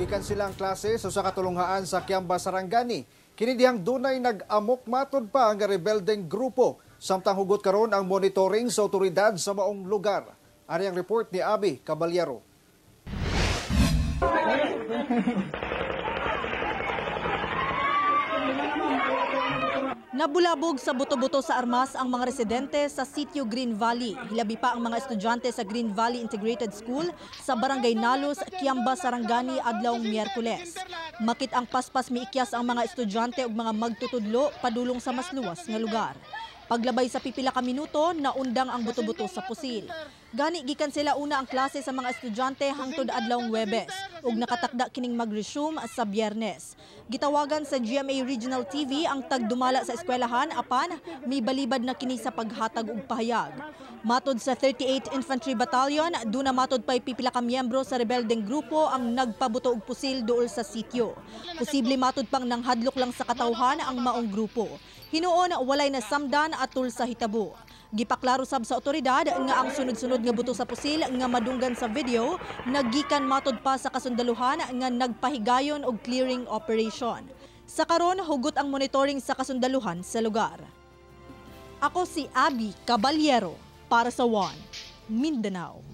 gikan silang klase sa katulunghaan sa Kiamba, Sarangani. Kini dihang dunay nag-amok matod pa ang rebeldeng grupo. Samtang hugot karon ang monitoring sa otoridad sa maong lugar. Ari ang report ni Abi Caballero. Nabulabog sa buto-buto sa armas ang mga residente sa Sitio Green Valley. Hilabi pa ang mga estudyante sa Green Valley Integrated School sa Barangay Nalos, Kiamba, Sarangani adlawng Miyerkules. Makit ang paspas miikyas ang mga estudyante ug mga magtutudlo padulong sa mas luwas nga lugar. Paglabay sa pipila ka minuto, naundang ang buto-buto sa pusil. Gani gikan sila una ang klase sa mga estudyante hangtod adlawng Huwebes ug nakatakda kining mag-resume sa Biyernes. Gitawagan sa GMA Regional TV ang tagdumala sa eskwelahan apan may balibad na kini sa paghatag og pahayag. Matod sa 38 Infantry Battalion, duna matod pay pipila ka miyembro sa rebeldeng grupo ang nagpabuto og pusil duol sa sitio. Posible matod pang nanghadlok lang sa katawhan ang maong grupo. Hinuon walay na samdan atol sa hitabo. Gipaklaro sab sa otoridad nga ang sunod-sunod nga buto sa pusil nga madunggan sa video naggikan matod pa sa kasundaluhan nga nagpahigayon og clearing operation. Sa karon hugot ang monitoring sa kasundaluhan sa lugar. Ako si Abi Caballero para sa One Mindanao.